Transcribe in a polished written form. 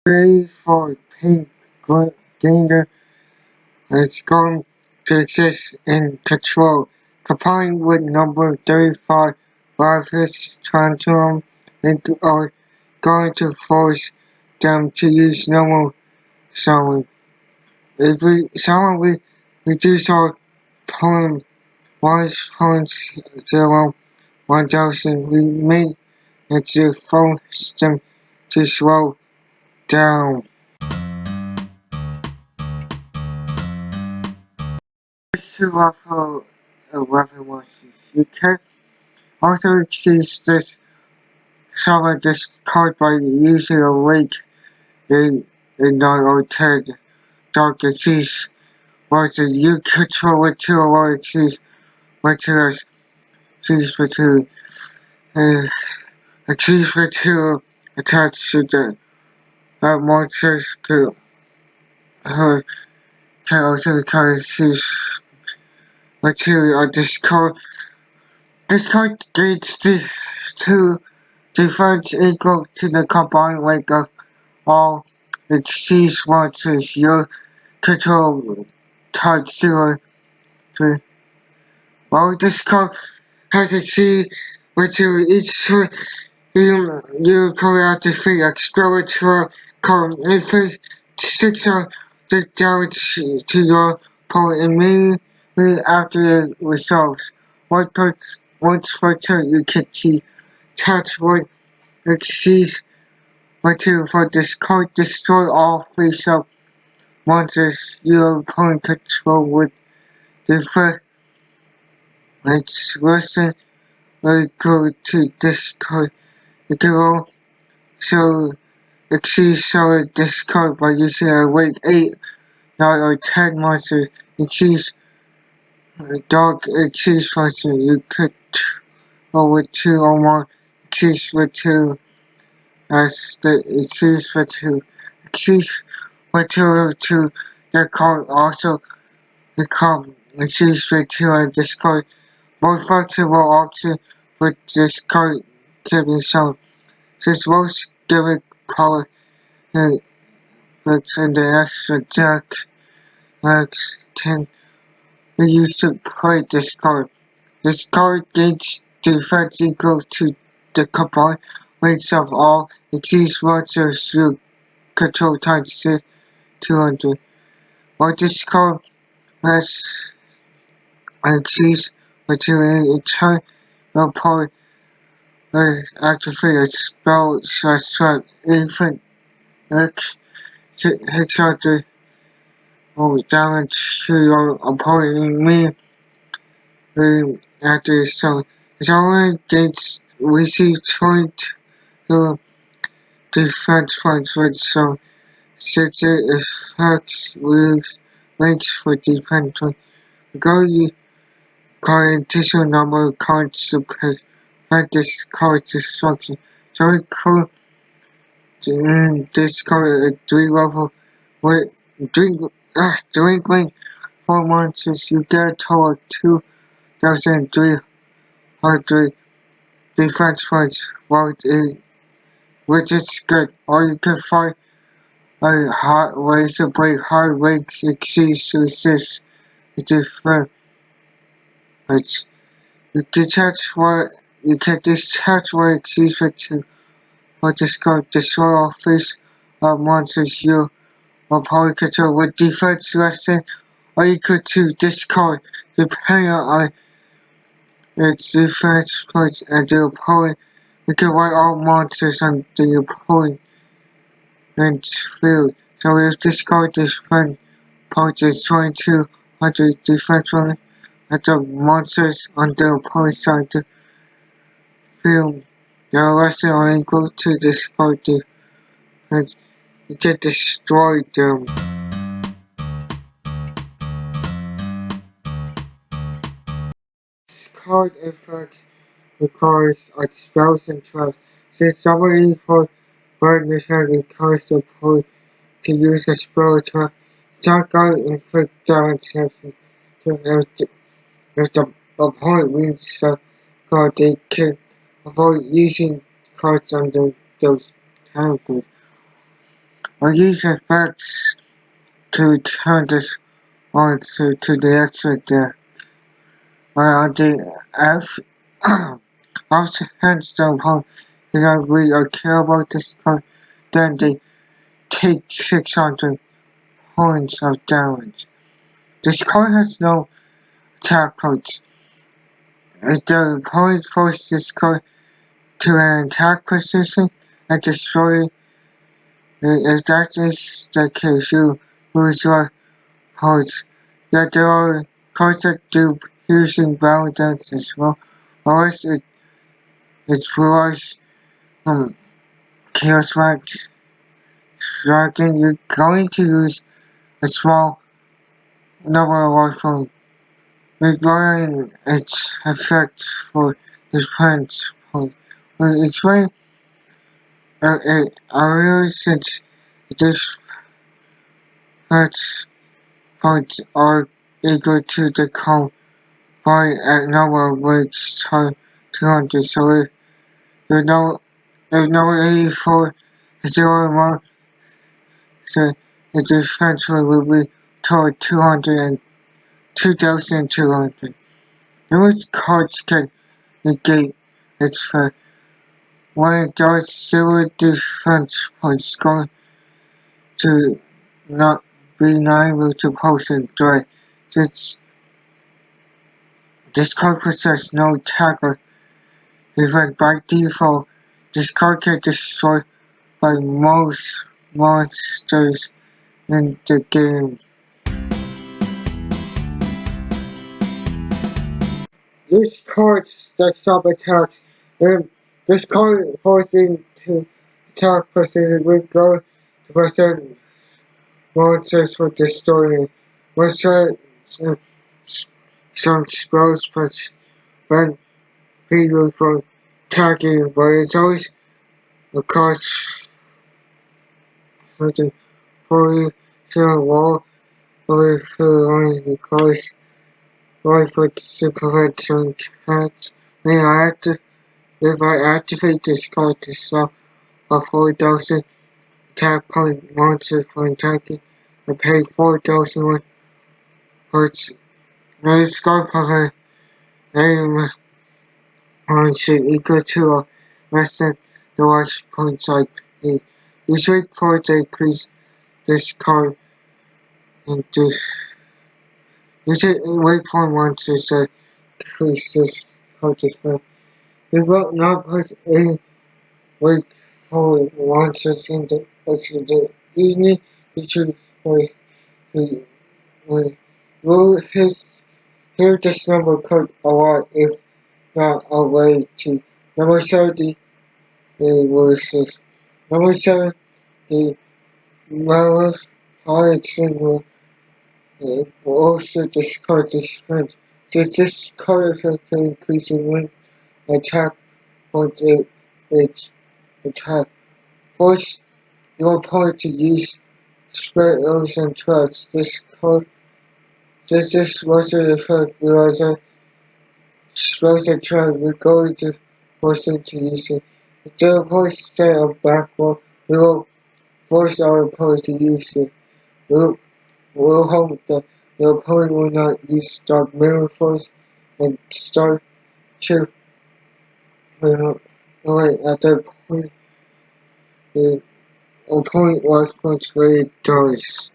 Pray for pink gainer is going to exist in control, combined with number 35 virus transform into are going to force them to use normal sound. If we sound we reduce our poem voice points 1000, we may need to force them to slow down. To offer a weapon was you can also exchange this summon this card by using a wake in 9 or 10 dark exceeds was you control with 2 or exceeds materials exceeds with 2 exceeds with 2 attached to the monsters her can also card exceeds material on this card. This card gains this 2 defense equal to the combined weight of all exceeds monsters you control times 0 3. While this card has exceed material each turn you pull out defeat explorer card inflict 6 of the damage to your opponent immediately after it resolves. Once per turn you can see touch one exceeds material for this card. Destroy all face-up monsters your opponent control with defense. It's lesson equal to this card. You can also exceed solid this card by using a weight 8, 9 or 10 monster. Exceeds dark exceeds monster. You could roll with 2 or more exceeds with 2 as the exceeds with 2. Exceeds material to the card also become exceeds with 2 and discard. More flexible option with this card can be shown. Since most gimmick power flicks in the extra deck can be used to play this card. This card gains defense equal to the combined weights of all exceeds monsters you control times 200. While this card has exceeds material in turn, your opponent activate a spell / trap infant X Hexander or damage to your opponent immediately after his turn. His only gains receive 20 defense points with some signature effects with range for defense points. Because you card additional number of cards to prevent this card destruction. So it could discard a 3 level with dwindling 4 monsters. You get a total of 2,300 defense points, which is good. Or you can find a hot ways to break hard ranks exceeds to 6 defense. You can detach what exceeds with 2. For discard, destroy all face monsters you opponent control with defense less than or equal to discard, depending on its defense points and the opponent. You can write all monsters on the opponent's field. So if discard defense points is 2200 defense points, and the monsters on the opponent's side of the field, they are less than or equal to discard defense. You can destroy them. This card effect requires spells and traps. Since somebody for burden has encouraged the opponent to use a spell or trap, it's not going to inflict damage if the opponent reads the card, they can avoid using cards under those characters. or use effects to return this monster to the extra deck. While on the opposite hand, the opponent does not read or care about this card, then they take 600 points of damage. This card has no attack codes. If the opponent forces this card to an attack position and destroy it, if that is the case, you lose your cards. Yet there are cards that do piercing battle damage as well. Otherwise, it's Rush, Chaos Match, Dragon. You're going to use a small number of rifles, ignoring its effect for this punch point. But it's very area since this punch points are equal to the count by a number of weeks times 200. So if there's no 84 0 1, so the defense will be toward 200 and 2200. Numerous cards can negate its effect. When it does, 0 defense points going to not be 9 with the potion threat. Since this card possesses no attack or defense by default, this card can destroy by most monsters in the game. This card does stop attacks. This card forcing to attack precision will go to prevent monsters from destroying. Some spells prevent people from attacking, but it's always a cost something for you to a wall or if the line because life would to prevent some attacks. If I activate this card to stop a 4,000 attack point monster from attacking, I pay 4,000 parts. Now this card prevents aim monster equal to or less than the life points I paid. Use wait for to increase this card and this. Use wait for monsters to increase this card defense. We will not put any wait for monsters in the extra evening. We should will hear this number code a lot if not a way to number 70 versus number 7 the Melif Pilot Signal will also discard this friend. Since this card effect increasing when attack points its attack. Force your opponent to use spells and traps. This was the effect because spells and traps we're going to force them to use it. If the opponent stay on backward, we will force our opponent to use it. We'll hope that the opponent will not use Dark Mirror Force and start to at that point the opponent watch punch where it does.